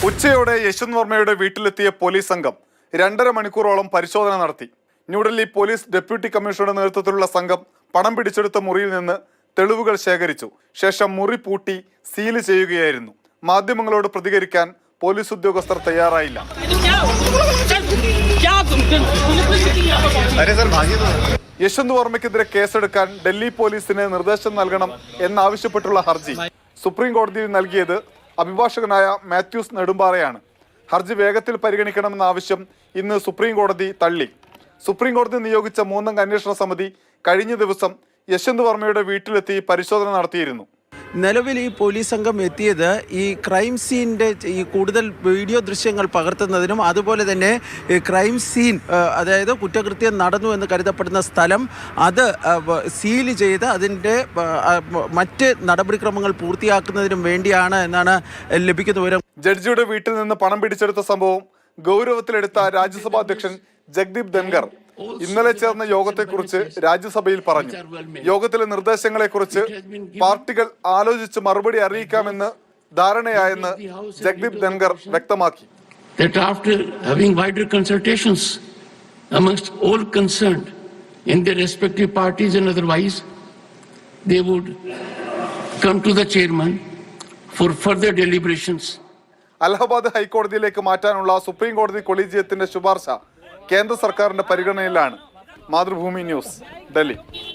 ഉച്ചയോടെ യശ്വന്ത് വർമ്മയുടെ വീട്ടിലെത്തിയ പോലീസ് സംഘം 2.5 മണിക്കൂറോളം പരിശോധന നടത്തി. ന്യൂഡൽഹി പോലീസ് ഡെപ്യൂട്ടി കമ്മീഷണറുടെ നേതൃത്വത്തിലുള്ള സംഘം പണം പിടിച്ചെടുത്ത മുറിയിൽ നിന്ന് തെളിവുകൾ ശേഖരിച്ചു. ശേഷം മുറി പൂട്ടി സീല് ചെയ്യുകയായിരുന്നു. മാധ്യമങ്ങളോട് പ്രതികരിക്കാൻ പോലീസ് ഉദ്യോഗസ്ഥർ തയ്യാറായില്ല. യശ്വന്ത് വർമ്മയ്ക്കെതിരെ കേസെടുക്കാൻ ഡൽഹി പോലീസിന് നിർദ്ദേശം നൽകണം എന്നാവശ്യപ്പെട്ടുള്ള ഹർജി സുപ്രീം കോടതിയിൽ നൽകിയത് അഭിഭാഷകനായ മാത്യൂസ് നെടുമ്പാറയാണ്. ഹർജി വേഗത്തിൽ പരിഗണിക്കണമെന്ന ആവശ്യം ഇന്ന് സുപ്രീം കോടതി തള്ളി. സുപ്രീം കോടതി നിയോഗിച്ച 3 അംഗ അന്വേഷണ സമിതി കഴിഞ്ഞ ദിവസം യശ്വന്ത് വർമ്മയുടെ വീട്ടിലെത്തി പരിശോധന നടത്തിയിരുന്നു. നിലവിൽ ഈ പോലീസ് സംഘം എത്തിയത് ഈ ക്രൈം സീനിൻ്റെ ഈ കൂടുതൽ വീഡിയോ ദൃശ്യങ്ങൾ പകർത്തുന്നതിനും അതുപോലെ തന്നെ ക്രൈം സീൻ അതായത് കുറ്റകൃത്യം നടന്നു എന്ന് കരുതപ്പെടുന്ന സ്ഥലം അത് സീല് ചെയ്ത് അതിൻ്റെ മറ്റ് നടപടിക്രമങ്ങൾ പൂർത്തിയാക്കുന്നതിനും വേണ്ടിയാണ് എന്നാണ് ലഭിക്കുന്ന വിവരം. ജഡ്ജിയുടെ വീട്ടിൽ നിന്ന് പണം പിടിച്ചെടുത്ത സംഭവം ഗൗരവത്തിലെടുത്ത രാജ്യസഭാ അധ്യക്ഷൻ ജഗ്ദീപ് ധൻഖർ ഇന്നലെ ചേർന്ന യോഗത്തെക്കുറിച്ച് രാജ്യസഭയിൽ പറഞ്ഞു. യോഗത്തിലെ നിർദ്ദേശങ്ങളെക്കുറിച്ച് പാർട്ടികൾ ആലോചിച്ച് മറുപടി അറിയിക്കാമെന്ന് ധാരണയായെന്ന് ജഗ്ദീപ് ധൻഖർ വ്യക്തമാക്കി. അലഹബാദ് ഹൈക്കോടതിയിലേക്ക് മാറ്റാനുള്ള സുപ്രീം കോടതി കൊളീജിയത്തിന്റെ ശുപാർശ കേന്ദ്ര സർക്കാരിന്റെ പരിഗണനയിലാണ്. മാതൃഭൂമി ന്യൂസ്, ഡൽഹി.